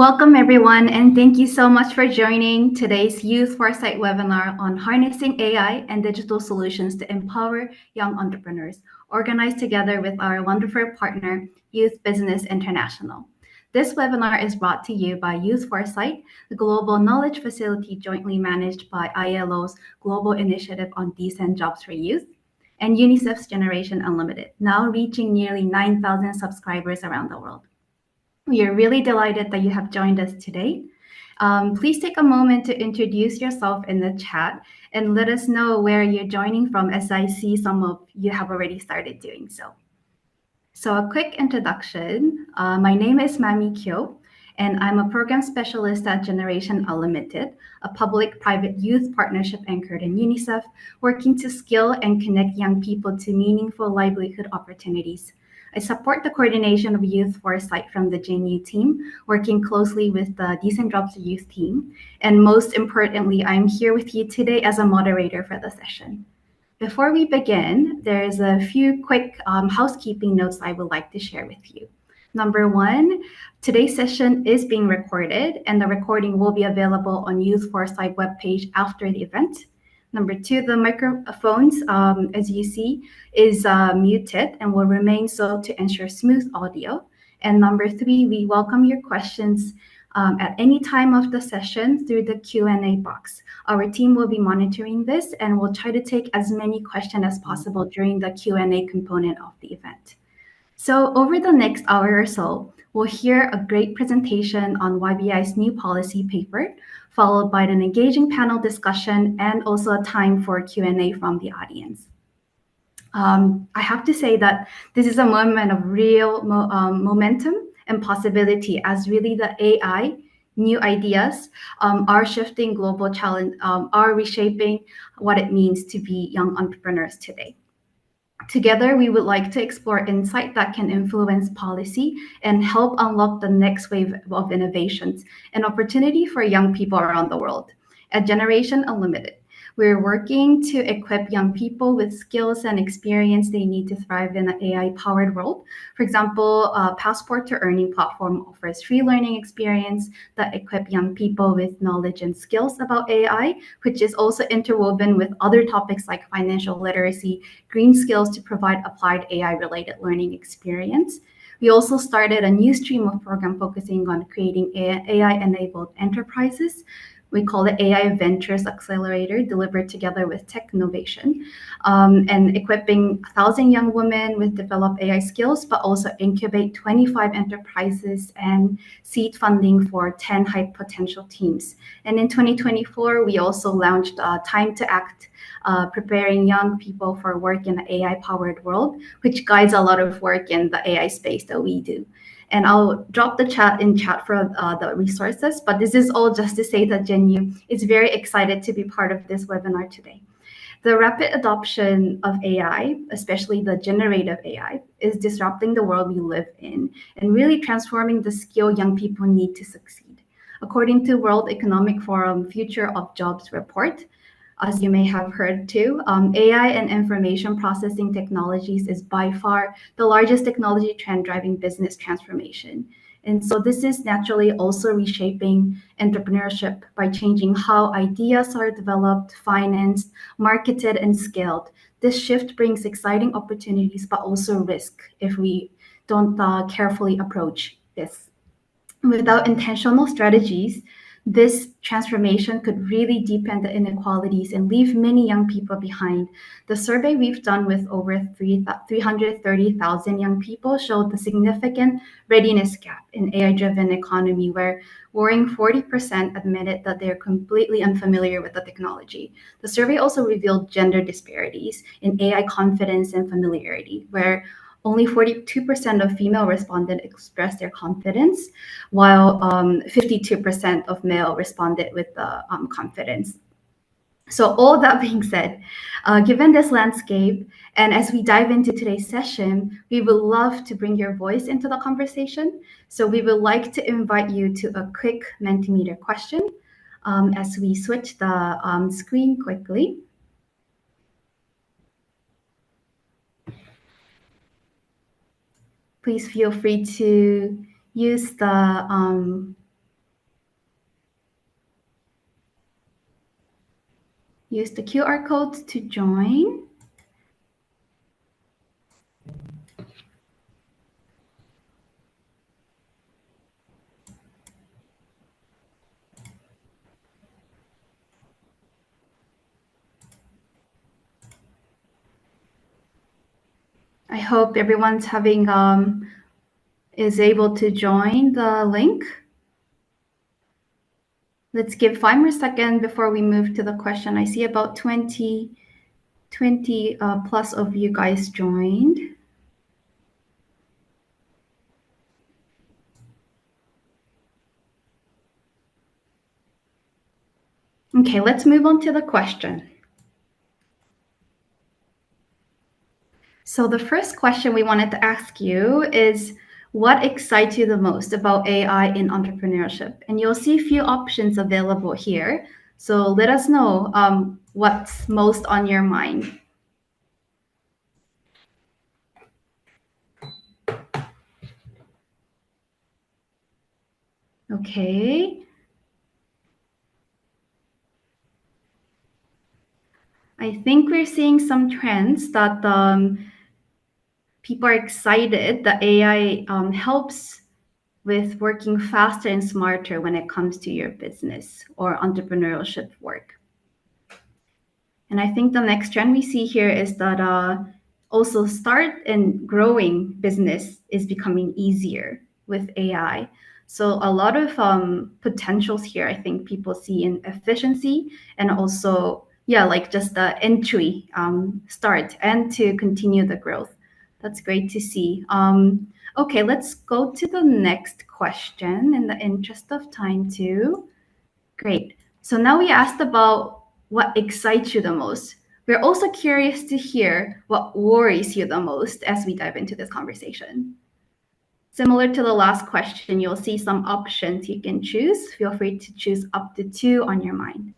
Welcome, everyone, and thank you so much for joining today's Youth Foresight webinar on harnessing AI and digital solutions to empower young entrepreneurs, organized together with our wonderful partner, Youth Business International. This webinar is brought to you by Youth Foresight, the global knowledge facility jointly managed by ILO's Global Initiative on Decent Jobs for Youth, and UNICEF's Generation Unlimited, now reaching nearly 9,000 subscribers around the world. We are really delighted that you have joined us today. Please take a moment to introduce yourself in the chat and let us know where you're joining from, as I see some of you have already started doing so. So a quick introduction. My name is Mami Kyo, and I'm a program specialist at Generation Unlimited, a public-private youth partnership anchored in UNICEF, working to skill and connect young people to meaningful livelihood opportunities. I support the coordination of Youth Foresight from the JNU team, working closely with the Decent Jobs for Youth team. And most importantly, I'm here with you today as a moderator for the session. Before we begin, there's a few quick housekeeping notes I would like to share with you. Number one, today's session is being recorded, and the recording will be available on Youth Foresight webpage after the event. Number two, the microphones, as you see, is muted and will remain so to ensure smooth audio. And number three, we welcome your questions at any time of the session through the Q&A box. Our team will be monitoring this and will try to take as many questions as possible during the Q&A component of the event. So over the next hour or so, we'll hear a great presentation on YBI's new policy paper, followed by an engaging panel discussion and also a time for Q&A from the audience. I have to say that this is a moment of real momentum and possibility, as really the AI, new ideas are shifting global challenge, are reshaping what it means to be young entrepreneurs today. Together, we would like to explore insight that can influence policy and help unlock the next wave of innovations and opportunity for young people around the world. At Generation Unlimited, we're working to equip young people with skills and experience they need to thrive in an AI-powered world. For example, Passport to Earning platform offers free learning experience that equip young people with knowledge and skills about AI, which is also interwoven with other topics like financial literacy, green skills to provide applied AI-related learning experience. We also started a new stream of program focusing on creating AI-enabled enterprises. We call it AI Ventures Accelerator, delivered together with Tech Innovation, and equipping 1,000 young women with developed AI skills, but also incubate 25 enterprises and seed funding for 10 high potential teams. And in 2024, we also launched Time to Act, preparing young people for work in an AI-powered world, which guides a lot of work in the AI space that we do. And I'll drop the chat for the resources, but this is all just to say that JNU is very excited to be part of this webinar today. The rapid adoption of AI, especially the generative AI, is disrupting the world we live in and really transforming the skill young people need to succeed. According to World Economic Forum Future of Jobs report, as you may have heard too, AI and information processing technologies is by far the largest technology trend driving business transformation. And so this is naturally also reshaping entrepreneurship by changing how ideas are developed, financed, marketed, and scaled. This shift brings exciting opportunities, but also risk if we don't carefully approach this. Without intentional strategies, this transformation could really deepen the inequalities and leave many young people behind. The survey we've done with over 330,000 young people showed the significant readiness gap in AI-driven economy, where worrying 40% admitted that they're completely unfamiliar with the technology. The survey also revealed gender disparities in AI confidence and familiarity, where only 42% of female respondents expressed their confidence, while 52% of male responded with confidence. So all that being said, given this landscape, and as we dive into today's session, we would love to bring your voice into the conversation. So we would like to invite you to a quick Mentimeter question as we switch the screen quickly. Please feel free to use the use the QR code to join. I hope everyone's is able to join the link. Let's give 5 more seconds before we move to the question. I see about 20 plus of you guys joined. Okay, let's move on to the question. So the first question we wanted to ask you is, what excites you the most about AI in entrepreneurship? And you'll see a few options available here. So let us know what's most on your mind. Okay. I think we're seeing some trends that people are excited that AI helps with working faster and smarter when it comes to your business or entrepreneurship work. And I think the next trend we see here is that also start and growing business is becoming easier with AI. So a lot of potentials here, I think people see in efficiency and also, yeah, like just the entry start and to continue the growth. That's great to see. Okay, let's go to the next question in the interest of time too. Great. So now we asked about what excites you the most. We're also curious to hear what worries you the most as we dive into this conversation. Similar to the last question, you'll see some options you can choose. Feel free to choose up to 2 on your mind.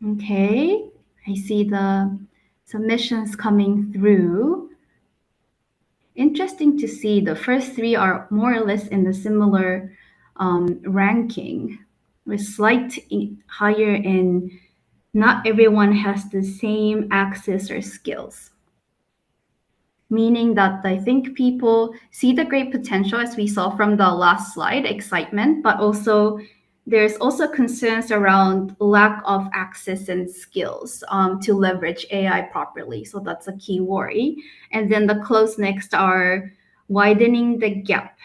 Okay, I see the submissions coming through. Interesting to see the first 3 are more or less in the similar ranking, with slightly higher in not everyone has the same access or skills. Meaning that I think people see the great potential, as we saw from the last slide, excitement, but also there's also concerns around lack of access and skills to leverage AI properly. So that's a key worry. And then the close next are widening the gap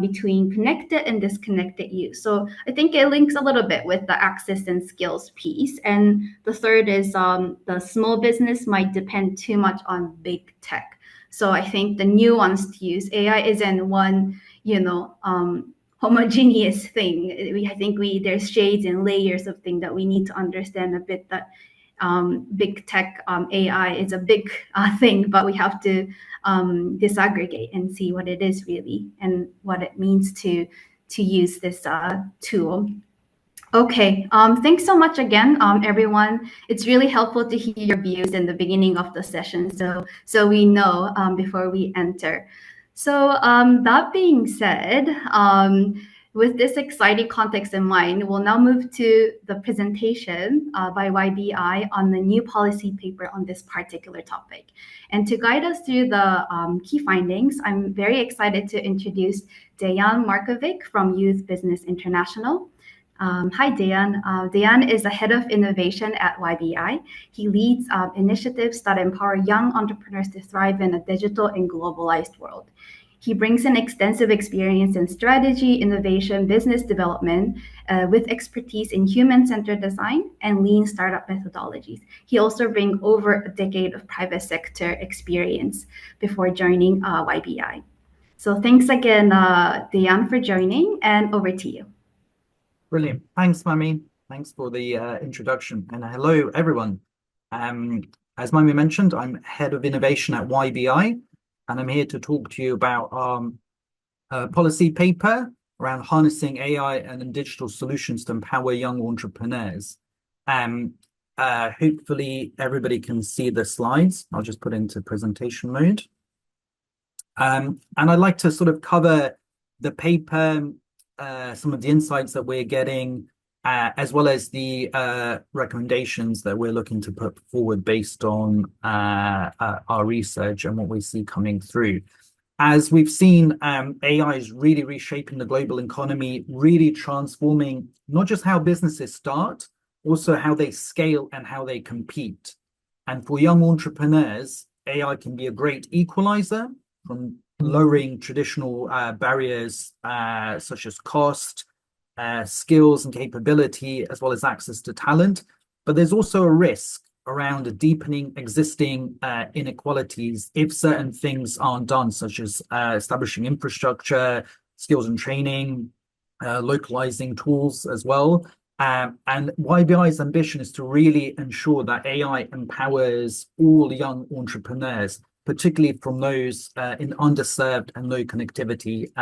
between connected and disconnected youth. So I think it links a little bit with the access and skills piece. And the third is the small business might depend too much on big tech. So I think the nuanced use AI isn't one, homogeneous thing. I think there's shades and layers of things that we need to understand a bit. That big tech AI is a big thing, but we have to disaggregate and see what it is really and what it means to use this tool. Okay, thanks so much again, everyone. It's really helpful to hear your views in the beginning of the session, so we know before we enter. So that being said, with this exciting context in mind, we'll now move to the presentation by YBI on the new policy paper on this particular topic. And to guide us through the key findings, I'm very excited to introduce Dejan Markovic from Youth Business International. Hi, Dejan. Dejan is the head of innovation at YBI. He leads initiatives that empower young entrepreneurs to thrive in a digital and globalized world. He brings an extensive experience in strategy, innovation, business development, with expertise in human-centered design and lean startup methodologies. He also brings over a decade of private sector experience before joining YBI. So thanks again, Dejan, for joining, and over to you. Brilliant. Thanks, Mami. Thanks for the introduction. And hello, everyone. As Mami mentioned, I'm head of innovation at YBI, and I'm here to talk to you about a policy paper around harnessing AI and digital solutions to empower young entrepreneurs. Hopefully everybody can see the slides. I'll just put into presentation mode. And I'd like to sort of cover the paper, some of the insights that we're getting, as well as the recommendations that we're looking to put forward based on our research and what we see coming through. As we've seen, AI is really reshaping the global economy, really transforming not just how businesses start, also how they scale and how they compete. And for young entrepreneurs, AI can be a great equalizer from lowering traditional barriers such as cost, skills and capability, as well as access to talent. But there's also a risk around deepening existing inequalities if certain things aren't done, such as establishing infrastructure, skills and training, localizing tools as well. And YBI's ambition is to really ensure that AI empowers all young entrepreneurs, particularly from those in underserved and low connectivity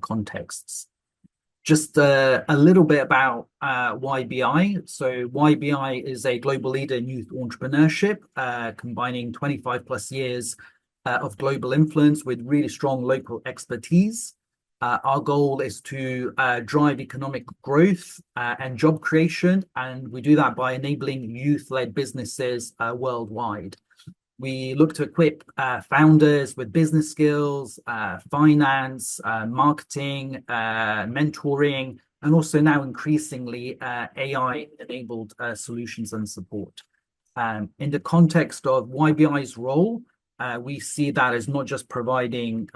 contexts. Just a little bit about YBI. So YBI is a global leader in youth entrepreneurship, combining 25 plus years of global influence with really strong local expertise. Our goal is to drive economic growth and job creation, and we do that by enabling youth-led businesses worldwide. We look to equip founders with business skills, finance, marketing, mentoring, and also now increasingly AI-enabled solutions and support. In the context of YBI's role, we see that as not just providing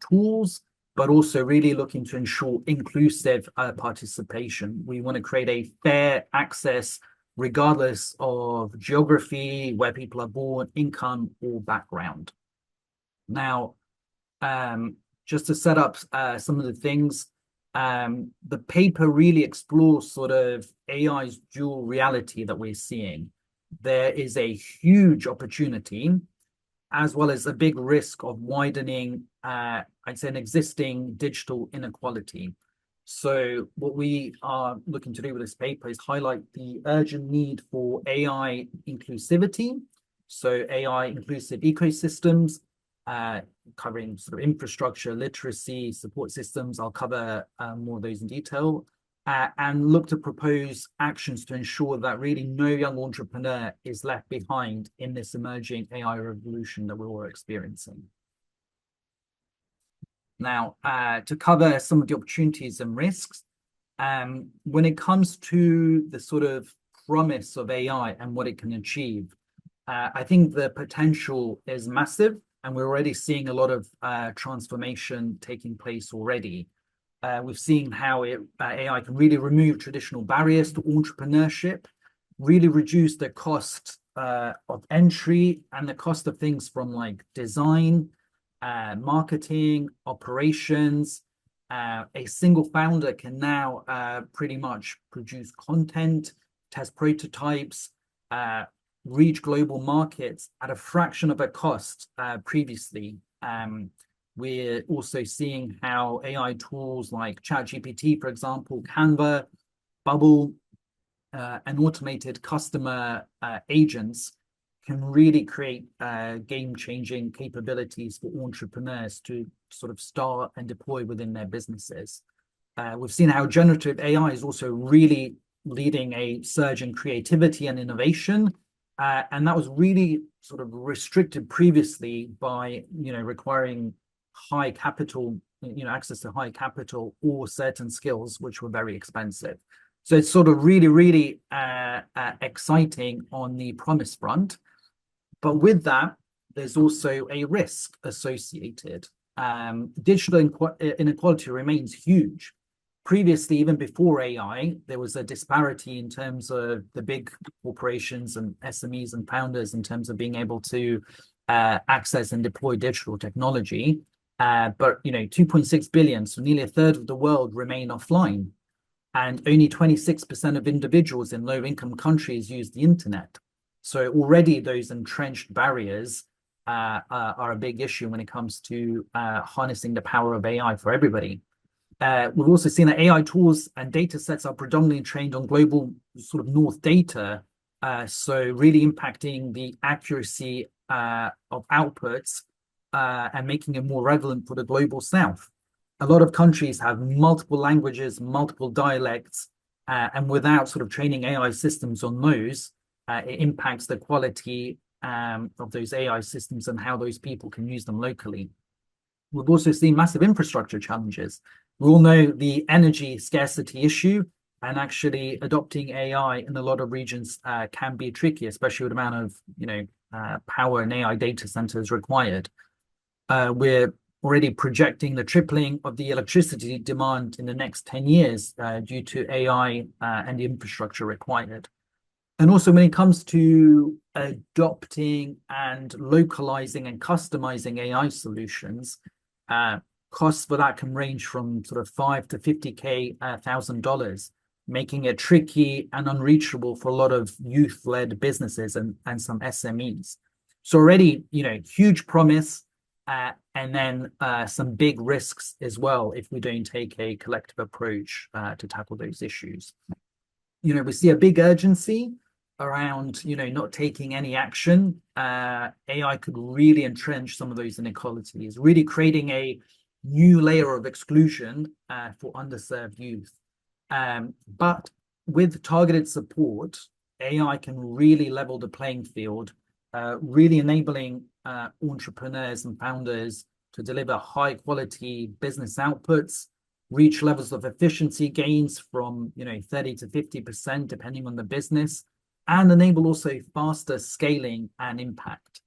tools, but also really looking to ensure inclusive participation. We want to create a fair access regardless of geography, where people are born, income, or background. Now, just to set up some of the things, the paper really explores sort of AI's dual reality that we're seeing. There is a huge opportunity, as well as a big risk of widening, I'd say, an existing digital inequality. So what we are looking to do with this paper is highlight the urgent need for AI inclusivity. So AI inclusive ecosystems, covering sort of infrastructure, literacy, support systems. I'll cover more of those in detail, and look to propose actions to ensure that really no young entrepreneur is left behind in this emerging AI revolution that we're all experiencing. Now, to cover some of the opportunities and risks, when it comes to the sort of promise of AI and what it can achieve, I think the potential is massive, and we're already seeing a lot of transformation taking place already. We've seen how AI can really remove traditional barriers to entrepreneurship, really reduce the cost of entry and the cost of things from like design, marketing, operations. A single founder can now pretty much produce content, test prototypes, reach global markets at a fraction of a cost previously. We're also seeing how AI tools like ChatGPT, for example, Canva, Bubble, and automated customer agents can really create game-changing capabilities for entrepreneurs to sort of start and deploy within their businesses. We've seen how generative AI is also really leading a surge in creativity and innovation, and that was really sort of restricted previously by requiring high capital, access to high capital or certain skills which were very expensive. So it's sort of really exciting on the promise front. But with that, there's also a risk associated. Digital inequality remains huge. Previously, even before AI, there was a disparity in terms of the big corporations and SMEs and founders in terms of being able to access and deploy digital technology. But 2.6 billion, so nearly a third of the world, remain offline. And only 26% of individuals in low-income countries use the internet. So already those entrenched barriers are a big issue when it comes to harnessing the power of AI for everybody. We've also seen that AI tools and data sets are predominantly trained on global sort of north data, So really impacting the accuracy of outputs and making it more relevant for the global south. A lot of countries have multiple languages, multiple dialects, and without sort of training AI systems on those, it impacts the quality of those AI systems and how those people can use them locally. We've also seen massive infrastructure challenges. We all know the energy scarcity issue, and actually adopting AI in a lot of regions can be tricky, especially with the amount of power and AI data centers required. We're already projecting the tripling of the electricity demand in the next 10 years due to AI and the infrastructure required. And also when it comes to adopting and localizing and customizing AI solutions, costs for that can range from sort of $5 to $50,000, making it tricky and unreachable for a lot of youth-led businesses and some SMEs. So already, huge promise, and then some big risks as well if we don't take a collective approach to tackle those issues. We see a big urgency around, not taking any action. AI could really entrench some of those inequalities, really creating a new layer of exclusion for underserved youth. But with targeted support, AI can really level the playing field, really enabling entrepreneurs and founders to deliver high quality business outputs, reach levels of efficiency gains from 30 to 50%, depending on the business, and enable also faster scaling and impact.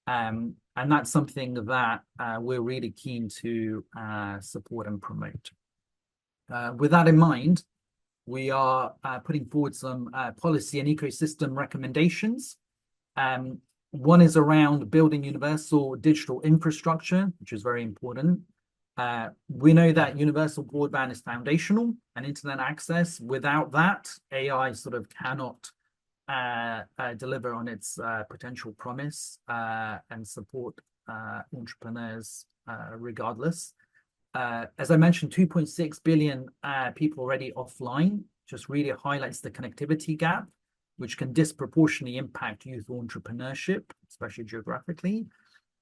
And that's something that we're really keen to support and promote. With that in mind, we are putting forward some policy and ecosystem recommendations. One is around building universal digital infrastructure, which is very important. We know that universal broadband is foundational and internet access. Without that, AI sort of cannot deliver on its potential promise and support entrepreneurs regardless. As I mentioned, 2.6 billion people already offline, just really highlights the connectivity gap, which can disproportionately impact youth entrepreneurship, especially geographically.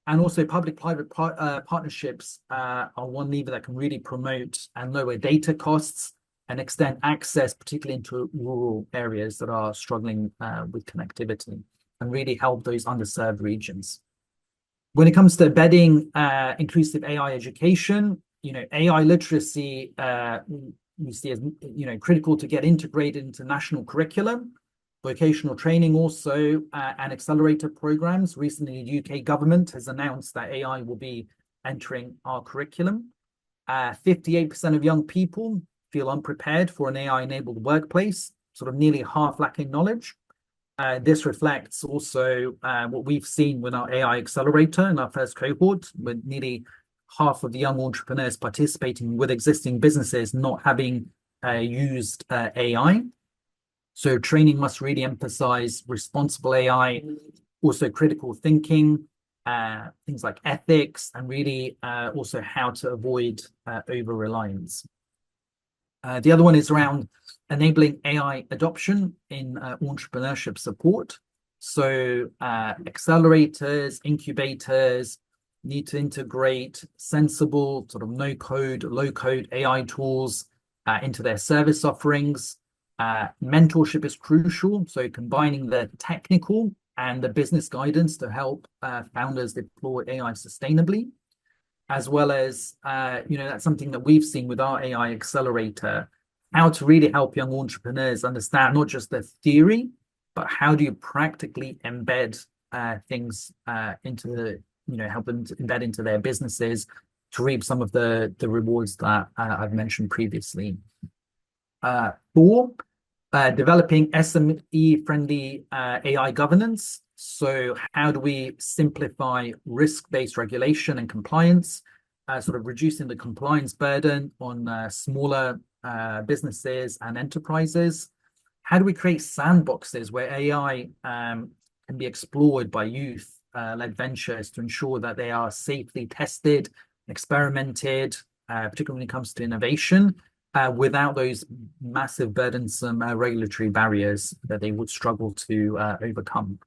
And also public-private partnerships are one lever that can really promote and lower data costs and extend access, particularly into rural areas that are struggling with connectivity, and really help those underserved regions. When it comes to embedding inclusive AI education, AI literacy we see as critical to get integrated into national curriculum, vocational training also, and accelerator programs. Recently, the UK government has announced that AI will be entering our curriculum. 58% of young people feel unprepared for an AI-enabled workplace, sort of nearly half lacking knowledge. This reflects also what we've seen with our AI accelerator in our first cohort, with nearly half of the young entrepreneurs participating with existing businesses not having used AI. So training must really emphasize responsible AI, also critical thinking, things like ethics, and really also how to avoid over-reliance. The other one is around enabling AI adoption in entrepreneurship support. So accelerators, incubators need to integrate sensible sort of no-code, low-code AI tools into their service offerings. Mentorship is crucial, so combining the technical and the business guidance to help founders deploy AI sustainably, as well as, that's something that we've seen with our AI accelerator, how to really help young entrepreneurs understand not just the theory, but how do you practically embed things into the, help them to embed into their businesses to reap some of the rewards that I've mentioned previously. 4, developing SME-friendly AI governance. So how do we simplify risk-based regulation and compliance, sort of reducing the compliance burden on smaller businesses and enterprises? How do we create sandboxes where AI can be explored by youth-led ventures to ensure that they are safely tested, experimented, particularly when it comes to innovation, without those massive burdensome regulatory barriers that they would struggle to overcome.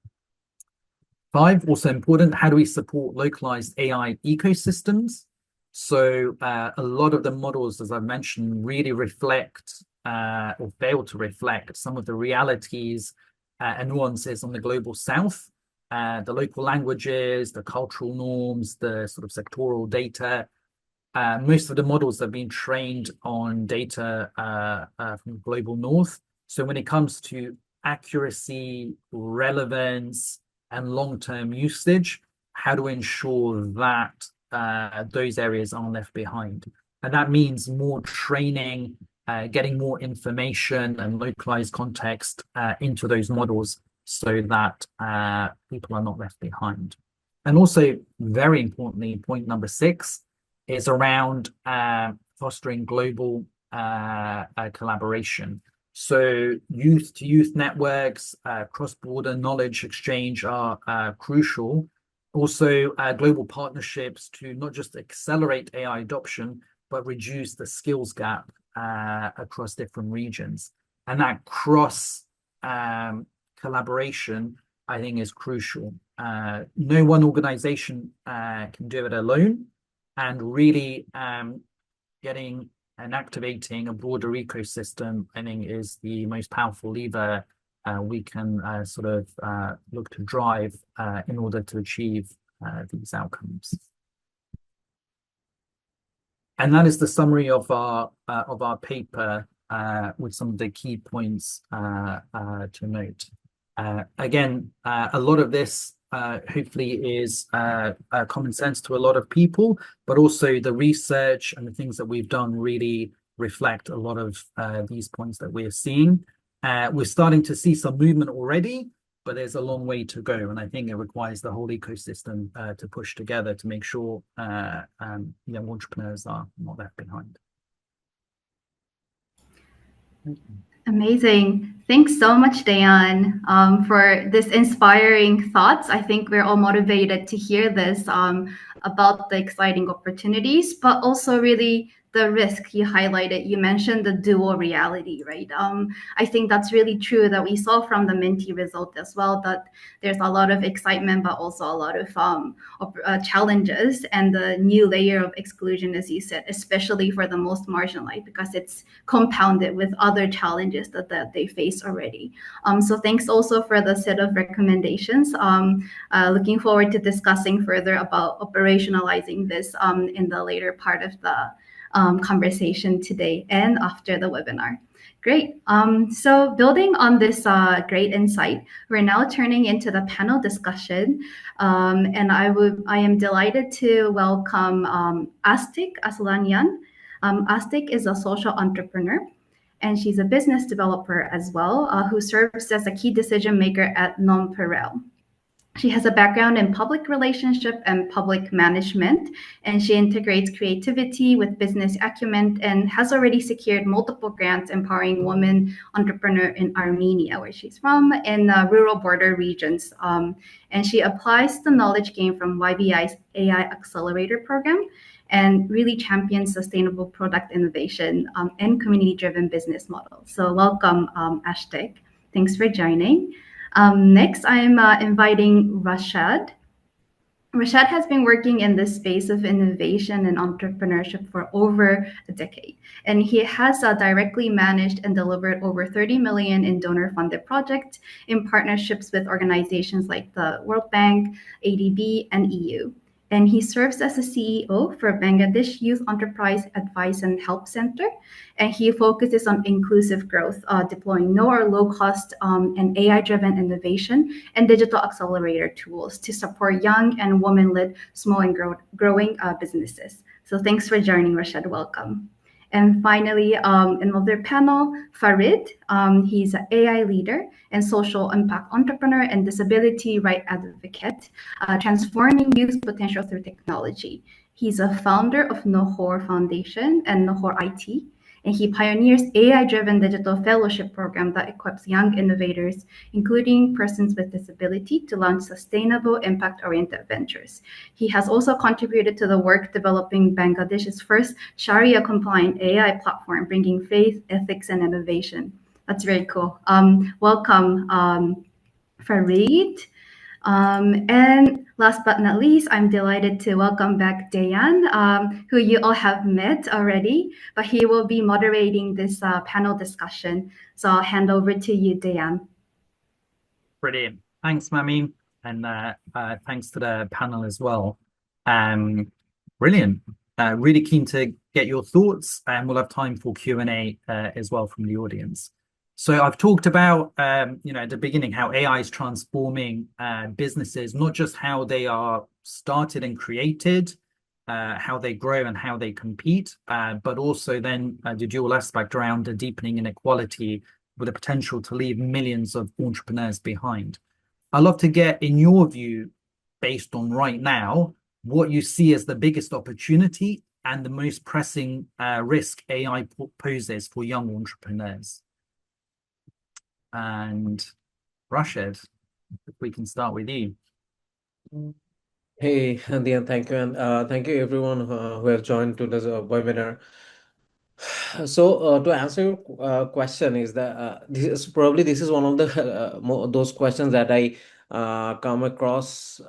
5, also important, how do we support localized AI ecosystems? So a lot of the models, as I've mentioned, really reflect or fail to reflect some of the realities and nuances on the global south, the local languages, the cultural norms, the sort of sectoral data. Most of the models have been trained on data from global north. So when it comes to accuracy, relevance, and long-term usage, how to ensure that those areas aren't left behind. And that means more training, getting more information and localized context into those models so that people are not left behind. And also, very importantly, point number 6 is around fostering global collaboration. So youth-to-youth networks, cross-border knowledge exchange are crucial. Also, global partnerships to not just accelerate AI adoption, but reduce the skills gap across different regions. And that cross collaboration, I think, is crucial. No one organization can do it alone. And really getting and activating a broader ecosystem, I think, is the most powerful lever we can sort of look to drive in order to achieve these outcomes. And that is the summary of our paper with some of the key points to note. Again, a lot of this hopefully is common sense to a lot of people, but also the research and the things that we've done really reflect a lot of these points that we're seeing. We're starting to see some movement already, but there's a long way to go. And I think it requires the whole ecosystem to push together to make sure young entrepreneurs are not left behind. Thank you. Amazing. Thanks so much, Dayan, for this inspiring thoughts. I think we're all motivated to hear this about the exciting opportunities, but also really the risk you highlighted. You mentioned the dual reality, right? I think that's really true that we saw from the Minty result as well, that there's a lot of excitement, but also a lot of challenges and the new layer of exclusion, as you said, especially for the most marginalized, because it's compounded with other challenges that they face already. So thanks also for the set of recommendations. Looking forward to discussing further about operationalizing this in the later part of the conversation today and after the webinar. Great. So building on this great insight, we're now turning into the panel discussion. And I am delighted to welcome Astik Aslanyan. Astik is a social entrepreneur, and she's a business developer as well, who serves as a key decision maker at Nonpareil. She has a background in public relationship and public management, and she integrates creativity with business acumen and has already secured multiple grants empowering women entrepreneurs in Armenia, where she's from, in rural border regions. And she applies the knowledge gained from YBI's AI Accelerator program and really champions sustainable product innovation and community-driven business models. So welcome, Astik. Thanks for joining. Next, I'm inviting Rashad. Rashad has been working in this space of innovation and entrepreneurship for over a decade, and he has directly managed and delivered over 30 million in donor-funded projects in partnerships with organizations like the World Bank, ADB, and EU. And he serves as a CEO for Bangladesh Youth Enterprise Advice and Help Center. And he focuses on inclusive growth, deploying no or low cost and AI-driven innovation and digital accelerator tools to support young and women-led small and growing businesses. So thanks for joining, Rashad. Welcome. And finally, another panel, Farid. He's an AI leader and social impact entrepreneur and disability right advocate, transforming youth potential through technology. He's a founder of Nohor Foundation and Nohor IT, and he pioneers AI-driven digital fellowship program that equips young innovators, including persons with disability, to launch sustainable, impact-oriented ventures. He has also contributed to the work developing Bangladesh's first Sharia-compliant AI platform, bringing faith, ethics, and innovation. That's very cool. Welcome, Fareed. And last but not least, I'm delighted to welcome back Dayan, who you all have met already, but he will be moderating this panel discussion. So I'll hand over to you, Dayan. Brilliant. Thanks, Mami. And thanks to the panel as well. Brilliant. Really keen to get your thoughts, and we'll have time for Q&A as well from the audience. So I've talked about, at the beginning, how AI is transforming businesses, not just how they are started and created, how they grow and how they compete, but also then the dual aspect around the deepening inequality with the potential to leave millions of entrepreneurs behind. I'd love to get, in your view, based on right now, what you see as the biggest opportunity and the most pressing risk AI poses for young entrepreneurs. And Rashid, if we can start with you. Hey, Dian, thank you. And thank you everyone who have joined to this webinar. So to answer your question is that this is one of the those questions that I come across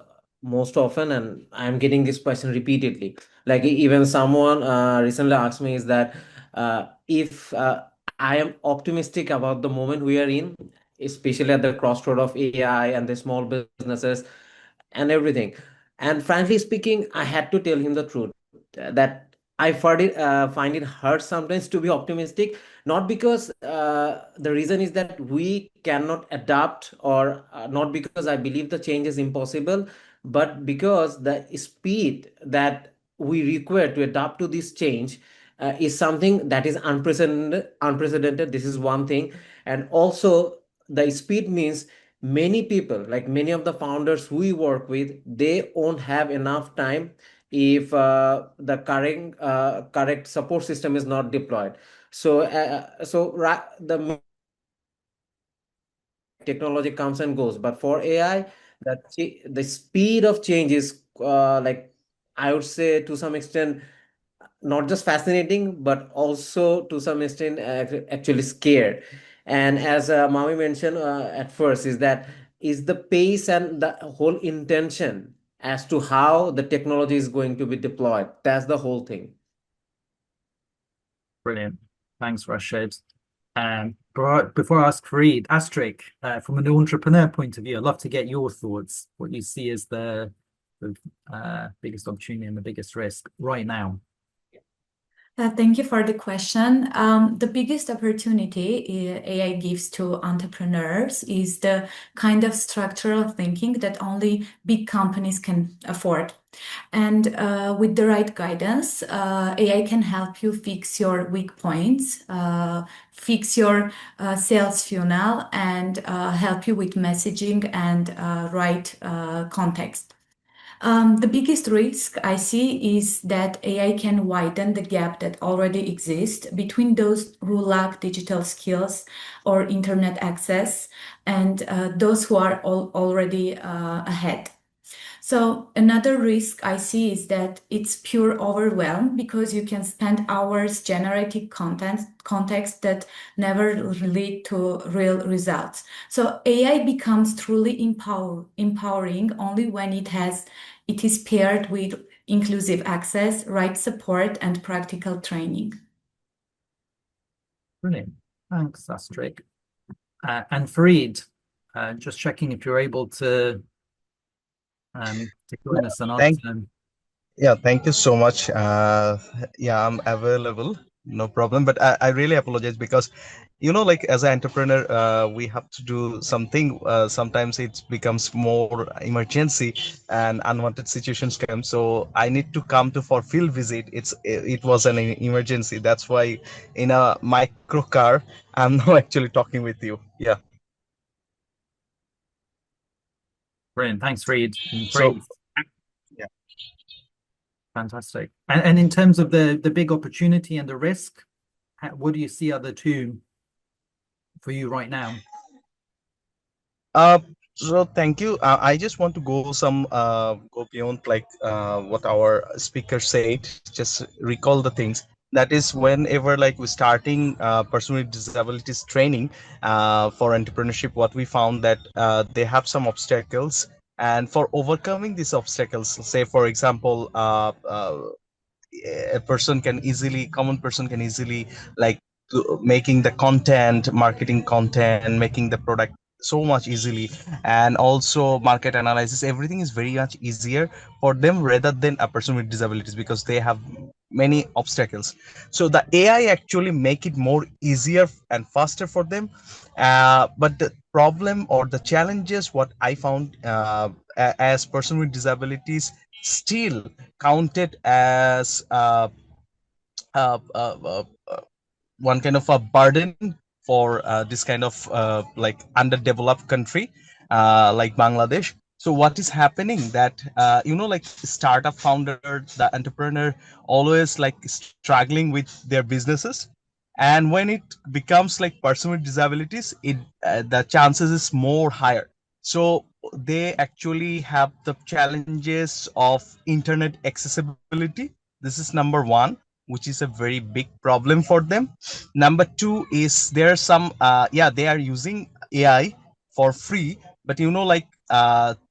most often, and I'm getting this question repeatedly. Like even someone recently asked me is that if I am optimistic about the moment we are in, especially at the crossroad of AI and the small businesses and everything. And frankly speaking, I had to tell him the truth that find it hard sometimes to be optimistic, not because the reason is that we cannot adapt, or not because I believe the change is impossible, but because the speed that we require to adapt to this change is something that is unprecedented. This is one thing. And also the speed means many people, like many of the founders we work with, they won't have enough time if the correct support system is not deployed. The technology comes and goes, but for AI, the speed of change is like, I would say, to some extent, not just fascinating, but also to some extent actually scared. And as Mami mentioned at first, is the pace and the whole intention as to how the technology is going to be deployed. That's the whole thing. Brilliant. Thanks, Rashid. Before I ask Fareed, Astrid, from an entrepreneur point of view, I'd love to get your thoughts, what you see as the biggest opportunity and the biggest risk right now. Thank you for the question. The biggest opportunity AI gives to entrepreneurs is the kind of structural thinking that only big companies can afford. And with the right guidance, AI can help you fix your weak points, fix your sales funnel, and help you with messaging and right context. The biggest risk I see is that AI can widen the gap that already exists between those who lack digital skills or internet access and those who are already ahead. So another risk I see is that it's pure overwhelm, because you can spend hours generating context that never lead to real results. So AI becomes truly empowering only when it is paired with inclusive access, right support, and practical training. Brilliant. Thanks, Astrid. And Fareed, just checking if you're able to join us and answer. Yeah, thank you so much. Yeah, I'm available, no problem. But I really apologize because, like as an entrepreneur, we have to do something. Sometimes it becomes more emergency and unwanted situations come. So I need to come to for field visit. It was an emergency. That's why in a micro car, I'm now actually talking with you. Yeah. Brilliant. Thanks, Fareed. So, yeah. Fantastic. And in terms of the big opportunity and the risk, what do you see are the two for you right now? So thank you. I just want to go beyond like what our speaker said. Just recall the things. That is, whenever like we're starting person with disabilities training for entrepreneurship, what we found that they have some obstacles, and for overcoming these obstacles, say for example, a common person can easily like making the content, marketing content, making the product so much easily, and also market analysis, everything is very much easier for them rather than a person with disabilities, because they have many obstacles. So the AI actually make it more easier and faster for them, but the problem or the challenges what I found, as person with disabilities still counted as uh, uh, uh, one kind of a burden for this kind of like underdeveloped country like Bangladesh. So what is happening that like startup founder, the entrepreneur, always like struggling with their businesses, and when it becomes like person with disabilities, it the chances is more higher. So they actually have the challenges of internet accessibility. This is number one, which is a very big problem for them. Number two is there are some they are using AI for free, but like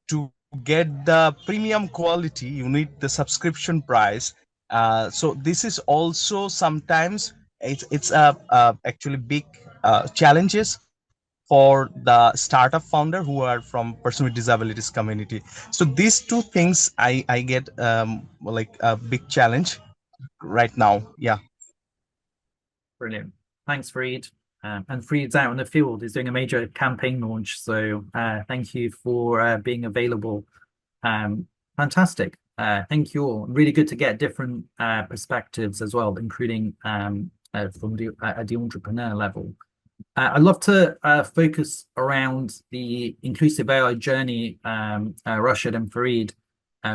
to get the premium quality, you need the subscription price. So this is also sometimes it's a actually big challenges for the startup founder who are from person with disabilities community. So these two things I get like a big challenge right now. Yeah. Brilliant. Thanks, Freed. And Freed's out in the field. He's doing a major campaign launch. So thank you for being available. Fantastic. Thank you all. Really good to get different perspectives as well, including from the at the entrepreneur level. I'd love to focus around the inclusive AI journey, Rashid and Fareed,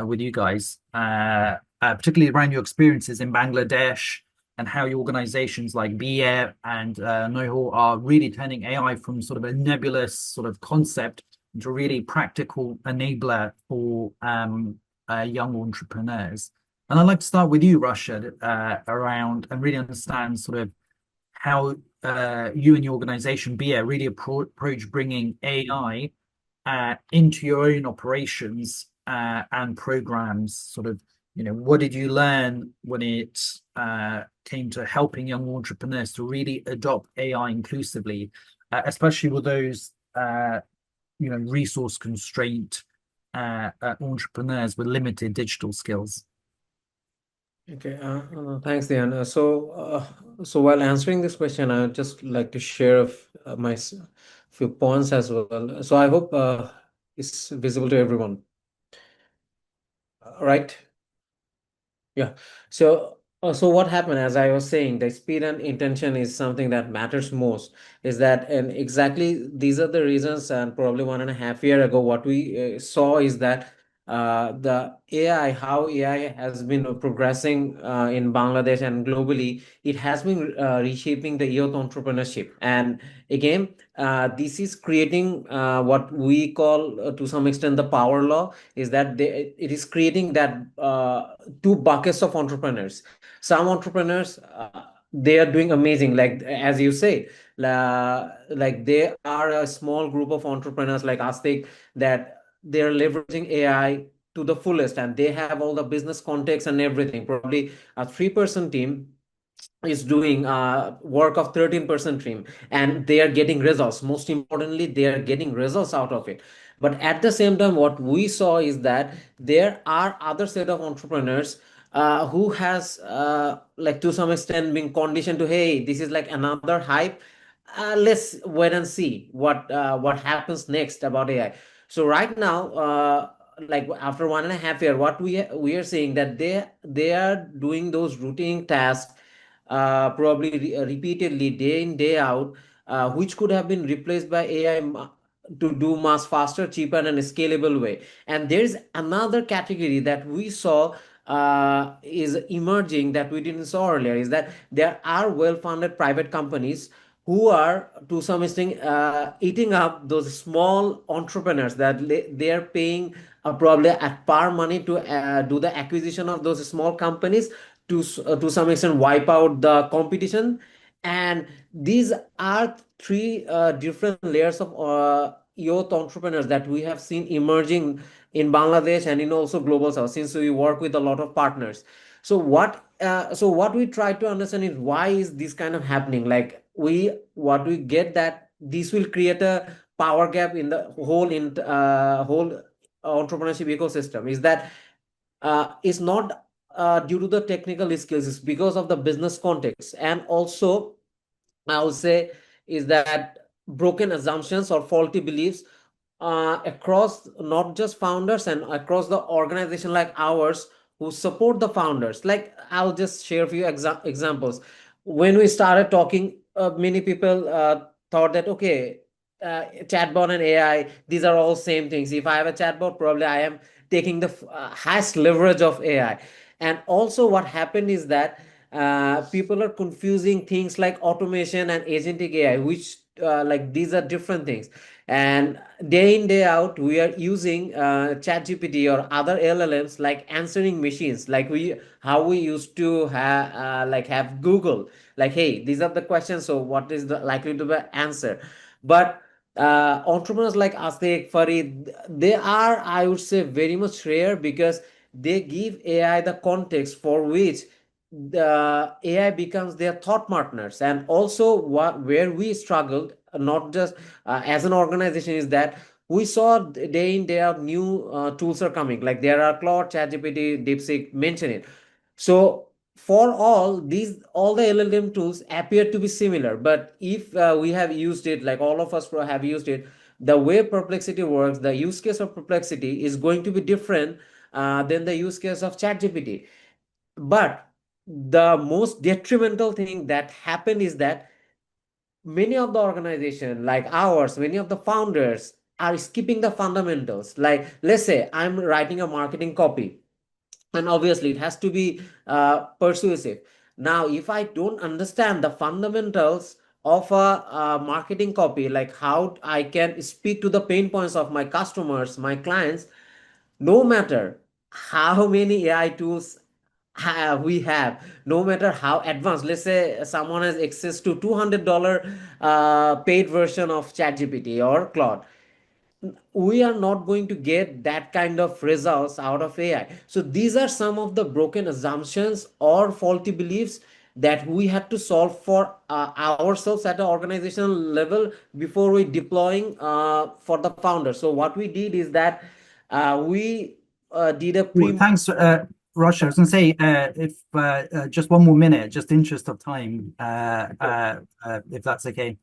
with you guys, particularly around your experiences in Bangladesh and how your organizations like BIA and Noho are really turning AI from sort of a nebulous sort of concept into a really practical enabler for young entrepreneurs. And I'd like to start with you, Rashid, around and really understand sort of how you and your organization BIA really approach bringing AI into your own operations and programs. Sort of, what did you learn when it came to helping young entrepreneurs to really adopt AI inclusively, especially with those resource constraint entrepreneurs with limited digital skills? Okay, thanks, Dian. So while answering this question, I would just like to share my few points as well. So I hope it's visible to everyone. Right? Yeah. So what happened, as I was saying, the speed and intention is something that matters most. Is that, and exactly these are the reasons, and probably 1.5 year ago, what we saw is that the AI, how AI has been progressing in Bangladesh and globally, it has been reshaping the youth entrepreneurship. And again, this is creating what we call, to some extent, the power law, is that it is creating that two buckets of entrepreneurs. Some entrepreneurs, they are doing amazing, like as you say, like they are a small group of entrepreneurs like Astik, that they're leveraging AI to the fullest, and they have all the business context and everything. Probably a 3-person team is doing work of 13% team, and they are getting results. Most importantly, they are getting results out of it. But at the same time, what we saw is that there are other set of entrepreneurs who has like to some extent been conditioned to, hey, this is like another hype, let's wait and see what happens next about AI. So right now, like after 1.5 year, what we are seeing that they are doing those routine tasks, probably repeatedly, day in day out, which could have been replaced by AI to do much faster, cheaper, and scalable way. And there is another category that we saw, is emerging that we didn't saw earlier is that there are well-funded private companies who are to some extent eating up those small entrepreneurs that they are paying probably at par money to do the acquisition of those small companies to some extent wipe out the competition. And these are three different layers of youth entrepreneurs that we have seen emerging in Bangladesh and in also global south, since we work with a lot of partners. So what we try to understand is why is this kind of happening. Like what we get that this will create a power gap in the whole entrepreneurship ecosystem, is that it's not due to the technical skills, it's because of the business context. And also I would say is that broken assumptions or faulty beliefs across not just founders and across the organization like ours who support the founders. Like I'll just share a few examples. When we started talking, many people thought that okay, chatbot and AI, these are all same things. If I have a chatbot, probably I am taking the highest leverage of AI. And also what happened is that people are confusing things like automation and agentic AI, which like these are different things. And day in day out we are using ChatGPT or other LLMs like answering machines, like how we used to have Google, like hey, these are the questions, so what is the likely to be answer. But entrepreneurs like Asik, Farid, they are, I would say, very much rare, because they give AI the context for which the AI becomes their thought partners. And also where we struggled, not just as an organization, is that we saw day in day out new tools are coming, like there are Claude, ChatGPT, DeepSeek, mention it. So for all these, all the LLM tools appear to be similar, but if we have used it, like all of us have used it, the way Perplexity works, the use case of Perplexity is going to be different than the use case of ChatGPT. But the most detrimental thing that happened is that many of the organization like ours, many of the founders are skipping the fundamentals. Like let's say I'm writing a marketing copy, and obviously it has to be persuasive. Now if I don't understand the fundamentals of a marketing copy, like how I can speak to the pain points of my customers, my clients, no matter how many AI tools we have, no matter how advanced, let's say someone has access to $200 paid version of ChatGPT or Claude, we are not going to get that kind of results out of AI. So these are some of the broken assumptions or faulty beliefs that we had to solve for ourselves at an organizational level before we deploying for the founders. So what we did is that we did a Well, thanks, Rasha. I was going to say, if just one more minute, just interest of time, if that's okay.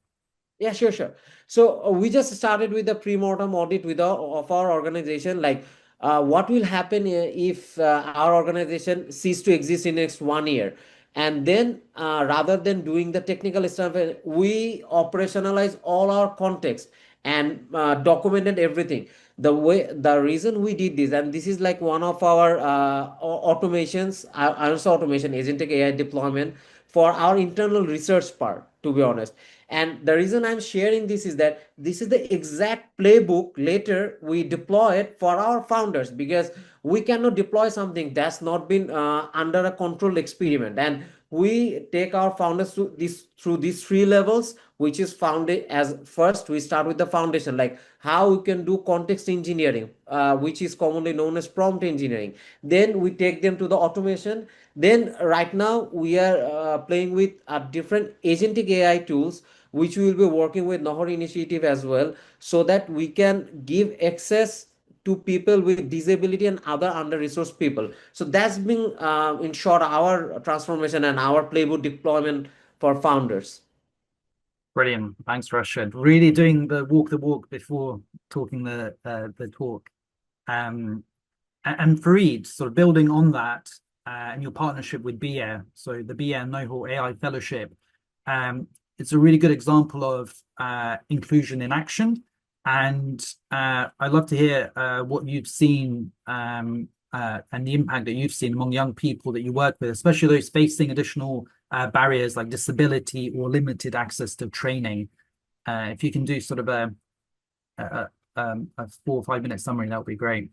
Yeah, sure. So we just started with the pre-mortem audit of our organization. Like, what will happen if our organization cease to exist in next 1 year? And then, rather than doing the technical stuff, we operationalize all our context and documented everything. The reason we did this, and this is like one of our automations, also automation, agentic AI deployment for our internal research part, to be honest. And the reason I'm sharing this is that this is the exact playbook later we deploy it for our founders, because we cannot deploy something that's not been under a controlled experiment. And we take our founders through these three levels, which is founded as first we start with the foundation, like how we can do context engineering, which is commonly known as prompt engineering. Then we take them to the automation. Then right now we are playing with different agentic AI tools, which we will be working with Nahor initiative as well, so that we can give access to people with disability and other under-resourced people. So that's been, in short, our transformation and our playbook deployment for founders. Brilliant. Thanks, Rasha. Really doing the walk before talking the talk. And Fareed, sort of building on that and your partnership with BIA, so the BIA Nohor AI Fellowship, it's a really good example of inclusion in action. And I'd love to hear what you've seen and the impact that you've seen among young people that you work with, especially those facing additional barriers like disability or limited access to training. If you can do sort of a 4 or 5 minute summary, that would be great.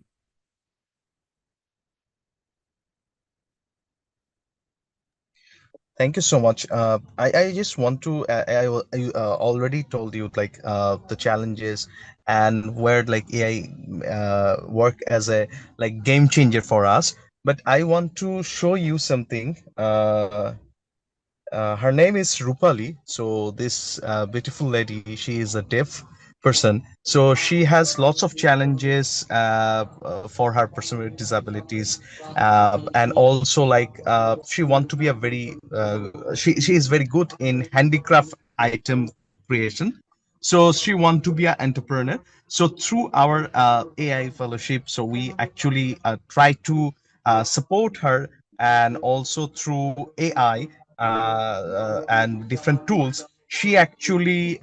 Thank you so much. I just want to I already told you like the challenges and where like AI work as a like game changer for us. But I want to show you something. Her name is Rupali. So this beautiful lady, she is a deaf person. So she has lots of challenges for her person with disabilities, and also like she want to be a very she is very good in handicraft item creation. So she want to be an entrepreneur. So through our AI fellowship, so we actually try to support her, and also through AI and different tools, she actually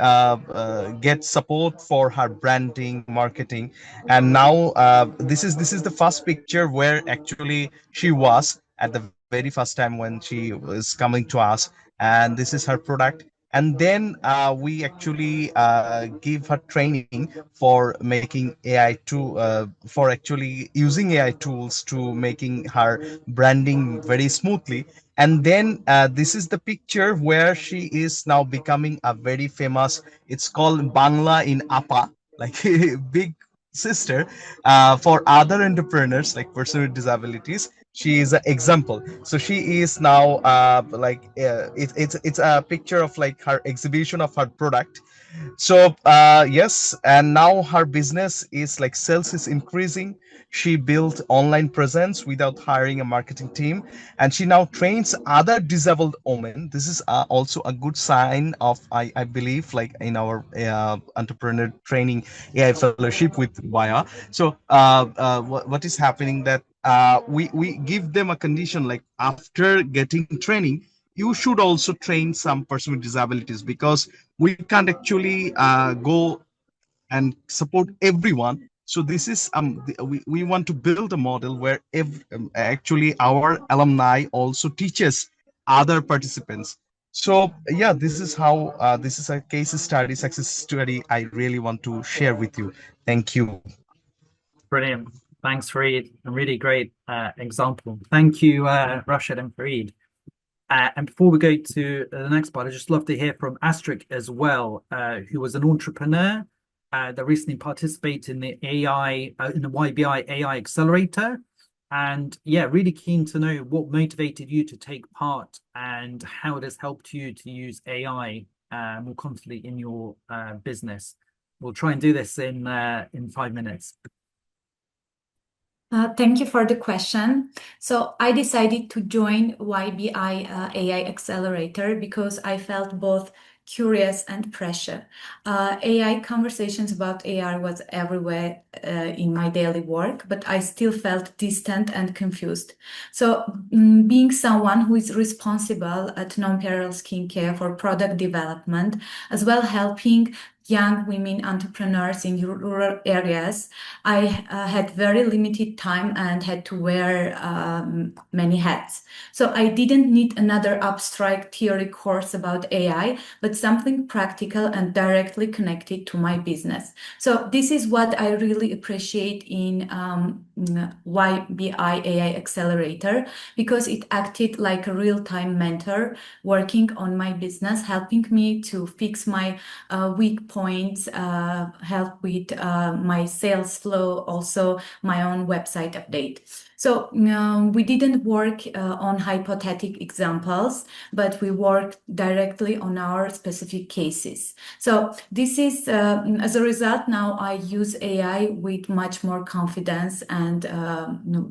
gets support for her branding, marketing. And now this is the first picture where actually she was at the very first time when she was coming to us, and this is her product. And then we actually give her training for making AI for actually using AI tools to making her branding very smoothly. And then this is the picture where she is now becoming a very famous, it's called Bangla in Apa, like big sister for other entrepreneurs like person with disabilities. She is an example. So she is now it's a picture of like her exhibition of her product. So yes, and now her business is like sales is increasing. She built online presence without hiring a marketing team, and she now trains other disabled women. This is also a good sign of I believe like in our entrepreneur training AI fellowship with Baya. So what is happening that we give them a condition like after getting training, you should also train some person with disabilities, because we can't actually go and support everyone. So this is we want to build a model where actually our alumni also teaches other participants. So yeah, this is how this is a case study, success story I really want to share with you. Thank you. Brilliant. Thanks, Fareed. A really great example. Thank you, Rashid and Fareed. And before we go to the next part, I'd just love to hear from Astrid as well, who was an entrepreneur that recently participated in the in the YBI AI Accelerator. And yeah, really keen to know what motivated you to take part and how it has helped you to use AI more confidently in your business. We'll try and do this in 5 minutes. Thank you for the question. So I decided to join YBI AI Accelerator because I felt both curious and pressure. AI conversations about AI was everywhere in my daily work, but I still felt distant and confused. So being someone who is responsible at non-peril skincare for product development, as well helping young women entrepreneurs in rural areas, I had very limited time and had to wear many hats. So I didn't need another abstract theory course about AI, but something practical and directly connected to my business. So this is what I really appreciate in YBI AI Accelerator, because it acted like a real-time mentor working on my business, helping me to fix my weak points, help with my sales flow, also my own website update. So we didn't work on hypothetical examples, but we worked directly on our specific cases. So this is, as a result, now I use AI with much more confidence and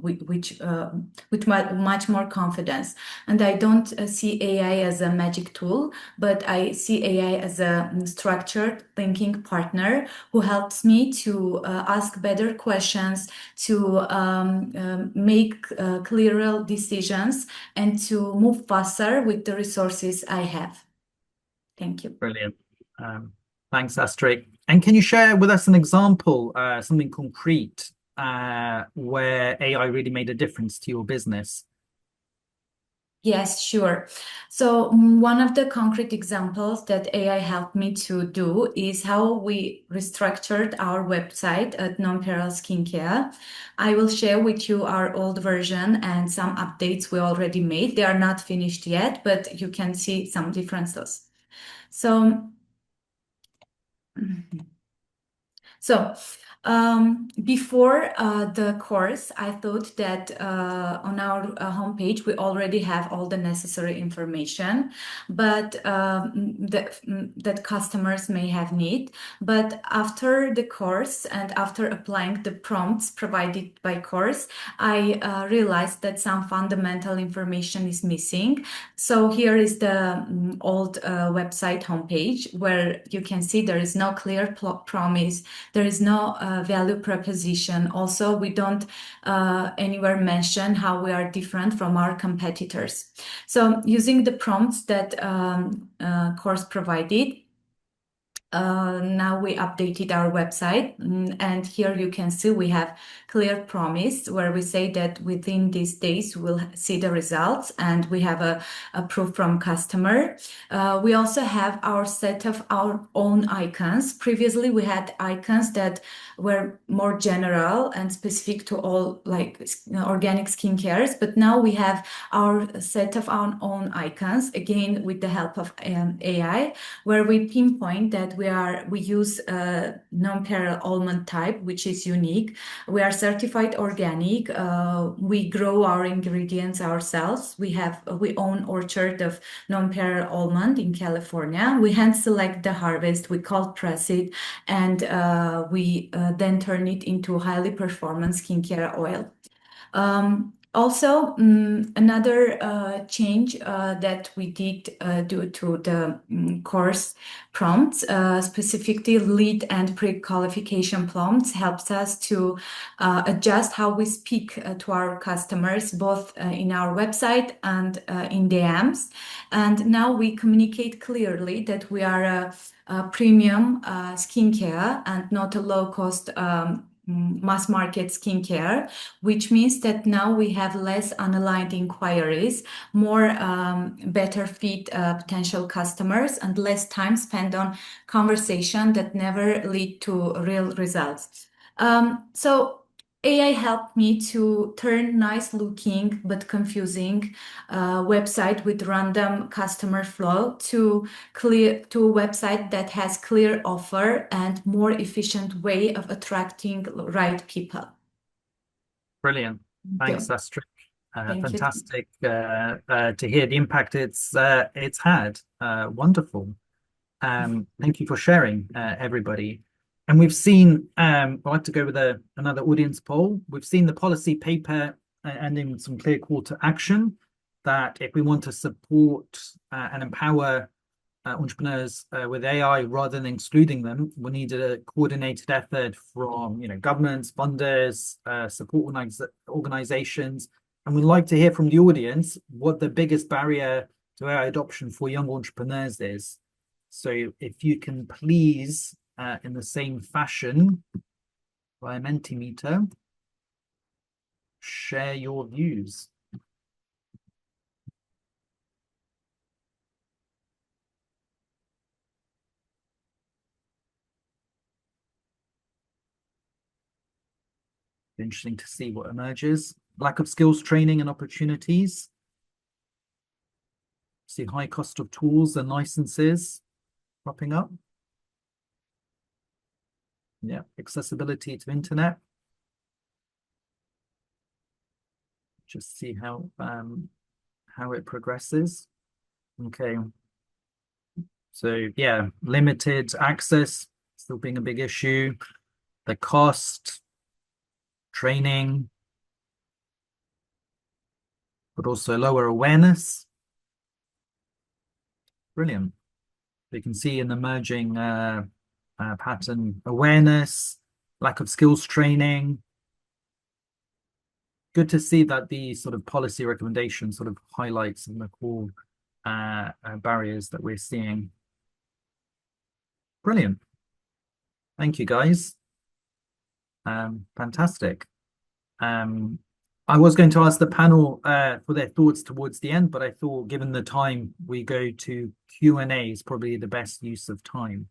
with much more confidence. And I don't see AI as a magic tool, but I see AI as a structured thinking partner who helps me to ask better questions, to make clearer decisions, and to move faster with the resources I have. Thank you. Brilliant. Thanks, Astrid. And can you share with us an example, something concrete where AI really made a difference to your business? Yes, sure. So one of the concrete examples that AI helped me to do is how we restructured our website at Non-Peril Skincare. I will share with you our old version and some updates we already made. They are not finished yet, but you can see some differences. So before the course, I thought that on our homepage, we already have all the necessary information, but that customers may have need. But after the course and after applying the prompts provided by course, I realized that some fundamental information is missing. So here is the old website homepage where you can see there is no clear promise. There is no value proposition. Also, we don't anywhere mention how we are different from our competitors. So using the prompts that course provided, now we updated our website, and here you can see we have clear promise where we say that within these days we'll see the results, and we have a proof from customer. We also have our set of our own icons. Previously we had icons that were more general and specific to all like organic skincares, but now we have our set of our own icons, again with the help of AI, where we pinpoint that we use non-peril almond type, which is unique. We are certified organic. We grow our ingredients ourselves. We own orchard of non-peril almond in California. We hand select the harvest. We cold press it, and we then turn it into highly performance skincare oil. Also, another change that we did due to the course prompts, specifically lead and pre-qualification prompts, helps us to adjust how we speak to our customers, both in our website and in DMs. And now we communicate clearly that we are a premium skincare and not a low-cost mass market skincare, which means that now we have less unaligned inquiries, more better fit potential customers, and less time spent on conversation that never lead to real results. So AI helped me to turn nice looking but confusing website with random customer flow to a website that has clear offer and more efficient way of attracting right people. Brilliant. Thanks, Yeah. Astrid. Thank you. Fantastic to hear the impact it's had. Wonderful. Thank you for sharing, everybody. And we've seen, I'd like to go with another audience poll. We've seen the policy paper and in some clear call to action that if we want to support and empower entrepreneurs with AI rather than excluding them, we need a coordinated effort from governments, funders, support organizations. And we'd like to hear from the audience what the biggest barrier to AI adoption for young entrepreneurs is. So if you can please, in the same fashion, via Mentimeter, share your views. Interesting to see what emerges. Lack of skills training and opportunities. See high cost of tools and licenses cropping up. Yeah, accessibility to internet. Just see how it progresses. Okay. So yeah, limited access still being a big issue. The cost, training, but also lower awareness. Brilliant. You can see an emerging pattern: awareness, lack of skills training. Good to see that the sort of policy recommendation sort of highlights some of the core barriers that we're seeing. Brilliant. Thank you, guys. Fantastic. I was going to ask the panel for their thoughts towards the end, but I thought given the time, we go to Q&A is probably the best use of time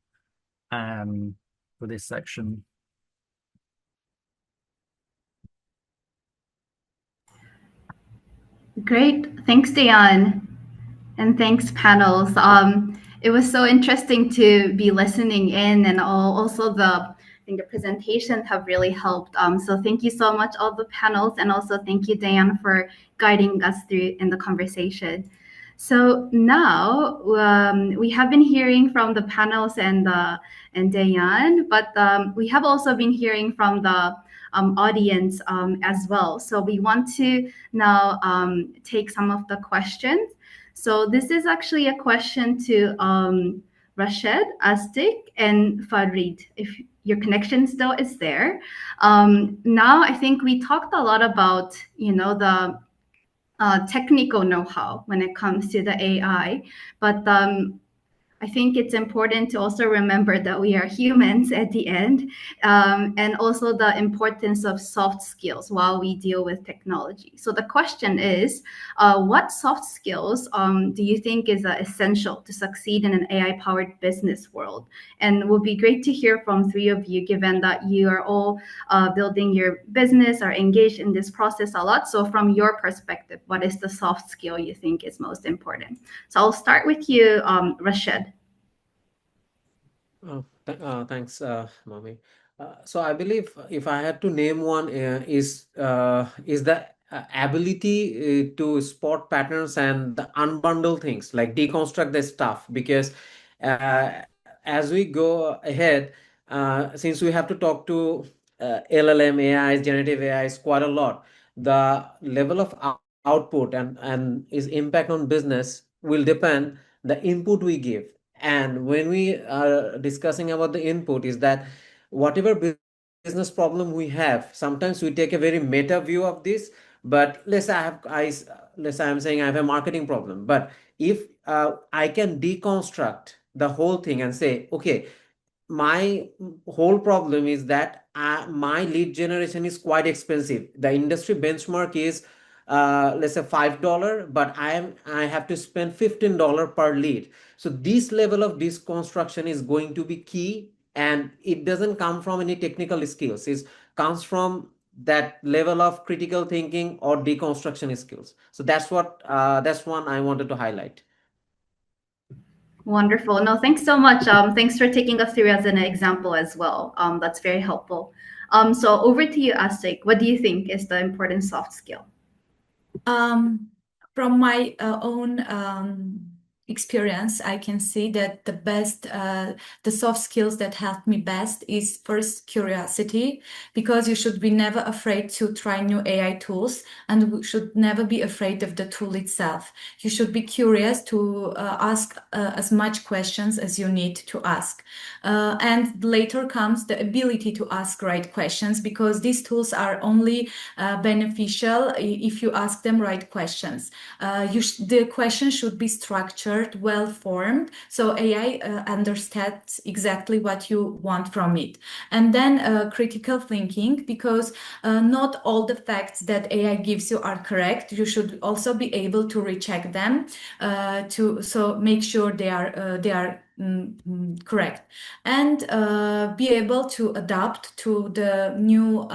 for this section. Great. Thanks, Dayan. And thanks, panels. It was so interesting to be listening in, and also I think the presentations have really helped. So thank you so much, all the panels, and also thank you, Dayan, for guiding us through in the conversation. So now we have been hearing from the panels and Dayan, but we have also been hearing from the audience as well. So we want to now take some of the questions. So this is actually a question to Rashid, Astik, and Farid, if your connection still is there. Now, I think we talked a lot about, the technical know-how when it comes to the AI, but I think it's important to also remember that we are humans at the end, and also the importance of soft skills while we deal with technology. So the question is, what soft skills do you think is essential to succeed in an AI-powered business world? And it would be great to hear from three of you, given that you are all building your business, are engaged in this process a lot. So from your perspective, what is the soft skill you think is most important? So I'll start with you, Rashid. Thanks, Mami. So I believe if I had to name one, is the ability to spot patterns and the unbundle things, like deconstruct the stuff. Because as we go ahead, since we have to talk to LLM AIs, generative AIs quite a lot, the level of output and its impact on business will depend the input we give. And when we are discussing about the input, is that whatever business problem we have, sometimes we take a very meta view of this. But let's say I'm saying I have a marketing problem, but if I can deconstruct the whole thing and say, okay, my whole problem is that my lead generation is quite expensive. The industry benchmark is let's say $5, but I have to spend $15 per lead. So this level of deconstruction is going to be key, and it doesn't come from any technical skills. It comes from that level of critical thinking or deconstruction skills. So that's one I wanted to highlight. Wonderful. No, thanks so much. Thanks for taking us through as an example as well. That's very helpful. So over to you, Astik. What do you think is the important soft skill? From my own experience, I can see that the soft skills that help me best is first curiosity, because you should be never afraid to try new AI tools, and we should never be afraid of the tool itself. You should be curious to ask as much questions as you need to ask. And later comes the ability to ask right questions, because these tools are only beneficial if you ask them right questions. The question should be structured, well formed, so AI understands exactly what you want from it. And then critical thinking, because not all the facts that AI gives you are correct. You should also be able to recheck them so make sure they are correct, and be able to adapt to the new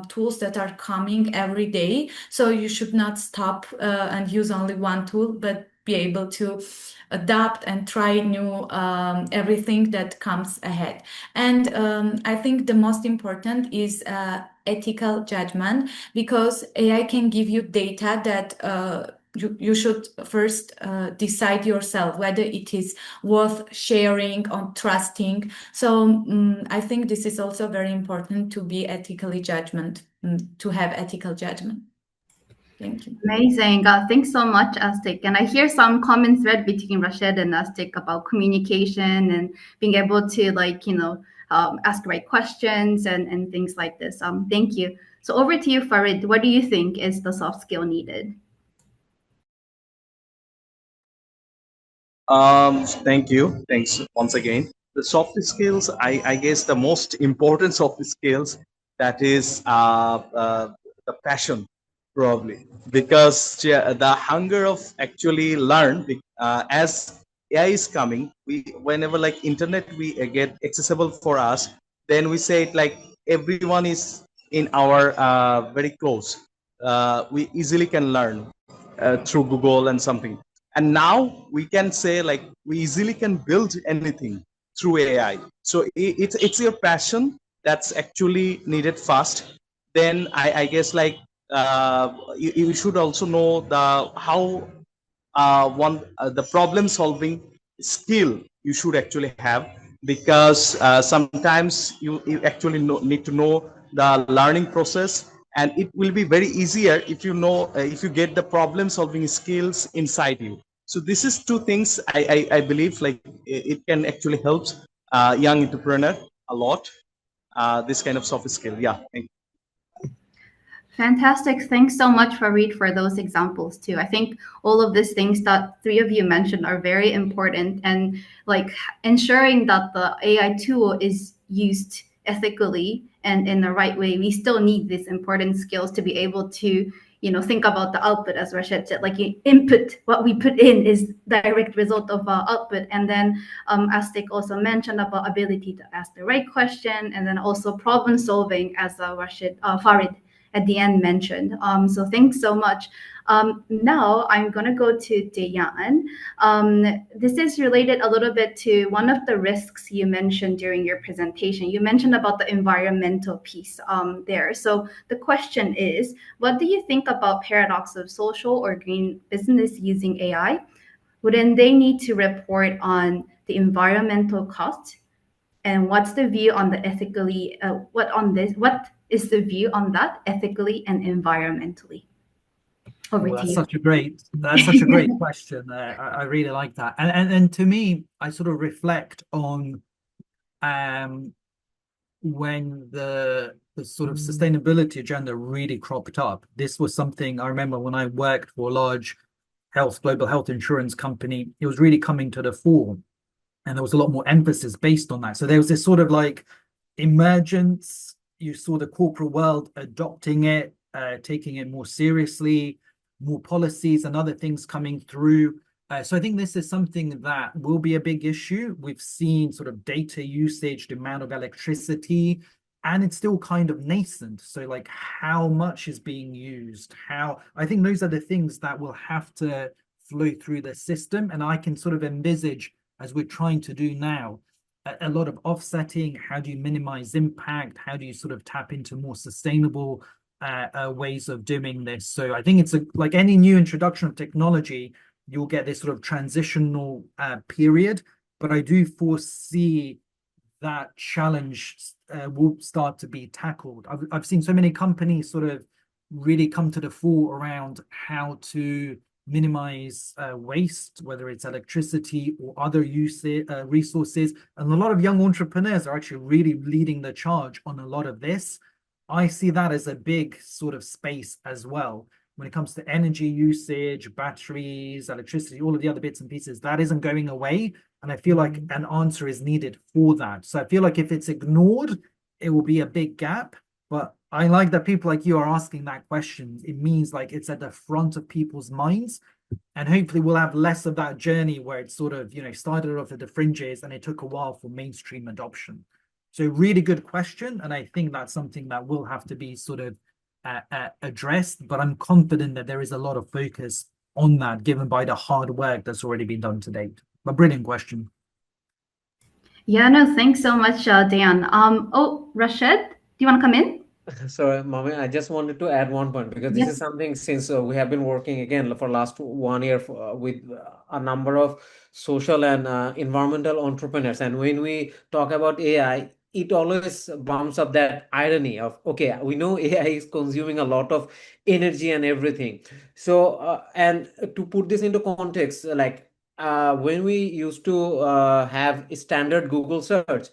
tools that are coming every day. So you should not stop and use only one tool, but be able to adapt and try new everything that comes ahead. And I think the most important is ethical judgment, because AI can give you data that you should first decide yourself whether it is worth sharing or trusting. So I think this is also very important to be ethically judgment, to have ethical judgment. Thank you. Amazing. Thanks so much, Astik. And I hear some common thread between Rashid and Astik about communication and being able to ask the right questions and things like this. Thank you. So over to you, Farid. What do you think is the soft skill needed? Thank you. Thanks once again. The soft skills, I guess the most important soft skills that is the passion, probably, because the hunger of actually learn, as AI is coming, we whenever like internet we get accessible for us, then we say it like everyone is in our very close. We easily can learn through Google and something. And now we can say like we easily can build anything through AI. So it's your passion that's actually needed fast. Then I guess like you should also know the how the problem solving skill you should actually have, because sometimes you actually need to know the learning process, and it will be very easier if you know if you get the problem solving skills inside you. So this is two things I believe like it can actually help young entrepreneur a lot, this kind of soft skill. Yeah, thank you. Fantastic. Thanks so much, Farid, for those examples too. I think all of these things that three of you mentioned are very important, and like ensuring that the AI tool is used ethically and in the right way. We still need these important skills to be able to, think about the output, as Rashid said, like you input, what we put in is direct result of our output. And then Astik also mentioned about ability to ask the right question, and then also problem solving, as Farid at the end mentioned. So thanks so much. Now I'm going to go to Dayan. This is related a little bit to one of the risks you mentioned during your presentation. You mentioned about the environmental piece there. So the question is, what do you think about paradox of social or green business using AI? Wouldn't they need to report on the environmental cost? And what's the view on the ethically, what is the view on that ethically and environmentally? Over Well, to that's you. such a great question. I really like that. And to me, I sort of reflect on when the sort of sustainability agenda really cropped up. This was something I remember when I worked for a large global health insurance company. It was really coming to the fore, and there was a lot more emphasis based on that. So there was this sort of like emergence. You saw the corporate world adopting it, taking it more seriously, more policies and other things coming through. So I think this is something that will be a big issue. We've seen sort of data usage, the amount of electricity, and it's still kind of nascent. So like how much is being used, I think those are the things that will have to flow through the system. And I can sort of envisage, as we're trying to do now, a lot of offsetting. How do you minimize impact? How do you sort of tap into more sustainable ways of doing this? So I think it's like any new introduction of technology, you'll get this sort of transitional period. But I do foresee that challenge will start to be tackled. I've seen so many companies sort of really come to the fore around how to minimize waste, whether it's electricity or other resources. And a lot of young entrepreneurs are actually really leading the charge on a lot of this. I see that as a big sort of space as well. When it comes to energy usage, batteries, electricity, all of the other bits and pieces, that isn't going away. And I feel like an answer is needed for that. So I feel like if it's ignored, it will be a big gap. But I like that people like you are asking that question. It means like it's at the front of people's minds. And hopefully we'll have less of that journey where it sort of, started off at the fringes and it took a while for mainstream adoption. So really good question. And I think that's something that will have to be sort of addressed. But I'm confident that there is a lot of focus on that, given by the hard work that's already been done to date. A brilliant question. Yeah, no, thanks so much, Dan. Rashid, do you want to come in? So, Mami, I just wanted to add one point, because this Yes. is something, since we have been working again for last 1 year with a number of social and environmental entrepreneurs. And when we talk about AI, it always bumps up that irony of, okay, we know AI is consuming a lot of energy and everything. So, and to put this into context, like when we used to have standard Google search,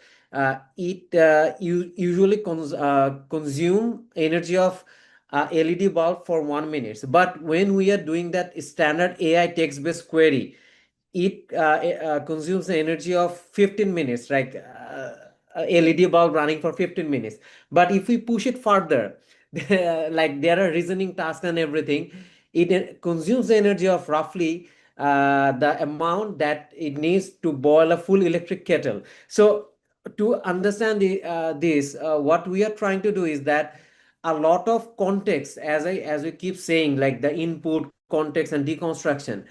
it usually consume energy of LED bulb for 1 minute. But when we are doing that standard AI text-based query, it consumes the energy of 15 minutes, like LED bulb running for 15 minutes. But if we push it further, like there are reasoning tasks and everything, it consumes the energy of roughly the amount that it needs to boil a full electric kettle. So to understand this, what we are trying to do is that a lot of context, as we keep saying, like the input, context, and deconstruction,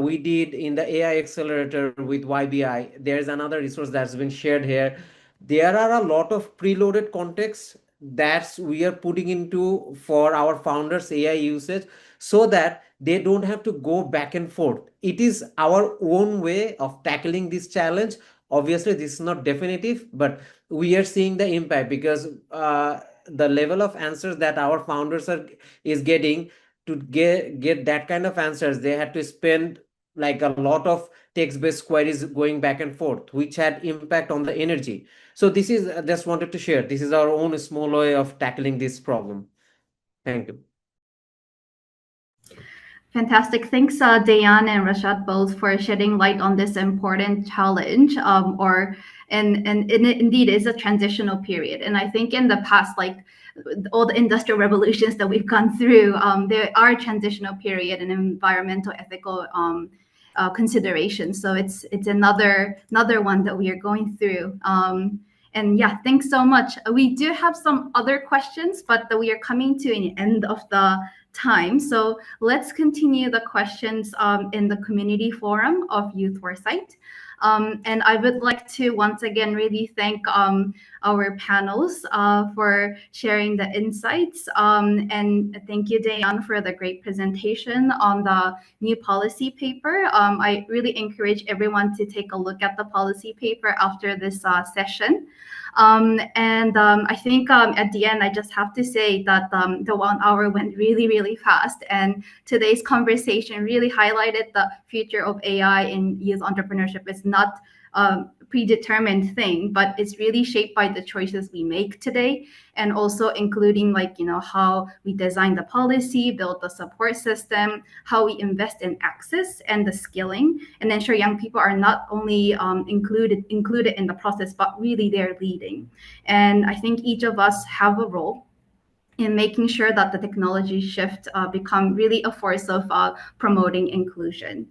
we did in the AI accelerator with YBI. There's another resource that's been shared here. There are a lot of preloaded context that we are putting into for our founders AI usage, so that they don't have to go back and forth. It is our own way of tackling this challenge. Obviously this is not definitive, but we are seeing the impact, because the level of answers that our founders is getting, to get that kind of answers, they had to spend like a lot of text-based queries going back and forth, which had impact on the energy. So this is, just wanted to share, this is our own small way of tackling this problem. Thank you. Fantastic. Thanks, Dayan and Rashad, both for shedding light on this important challenge. And it indeed is a transitional period. And I think in the past, like all the industrial revolutions that we've gone through, there are a transitional period and environmental, ethical considerations. So it's another one that we are going through. And yeah, thanks so much. We do have some other questions, but we are coming to an end of the time. So let's continue the questions in the community forum of YouthForesight. And I would like to once again really thank our panels for sharing the insights. And thank you, Dayan, for the great presentation on the new policy paper. I really encourage everyone to take a look at the policy paper after this session. I think at the end, I just have to say that the 1 hour went really, really fast. And today's conversation really highlighted the future of AI in youth entrepreneurship. It's not a predetermined thing, but it's really shaped by the choices we make today, and also including how we design the policy, build the support system, how we invest in access and the skilling, and ensure young people are not only included in the process, but really they're leading. And I think each of us have a role in making sure that the technology shift become really a force of promoting inclusion.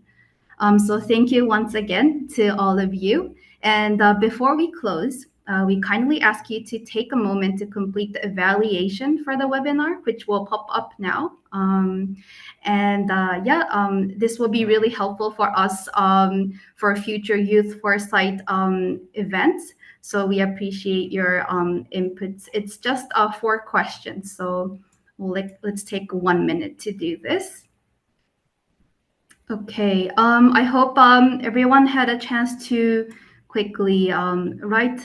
So thank you once again to all of you. And before we close, we kindly ask you to take a moment to complete the evaluation for the webinar, which will pop up now. This will be really helpful for us for future YouthForesight events. So we appreciate your inputs. It's just 4 questions. So let's take 1 minute to do this. Okay, I hope everyone had a chance to quickly write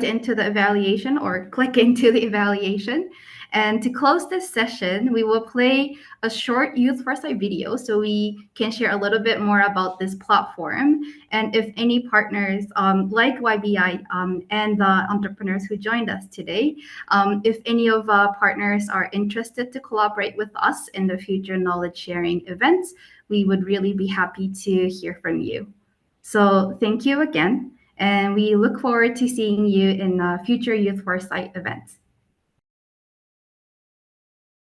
into the evaluation or click into the evaluation. And to close this session, we will play a short YouthForesight video so we can share a little bit more about this platform. And if any partners like YBI and the entrepreneurs who joined us today, if any of our partners are interested to collaborate with us in the future knowledge sharing events, we would really be happy to hear from you. So thank you again, and we look forward to seeing you in future YouthForesight events.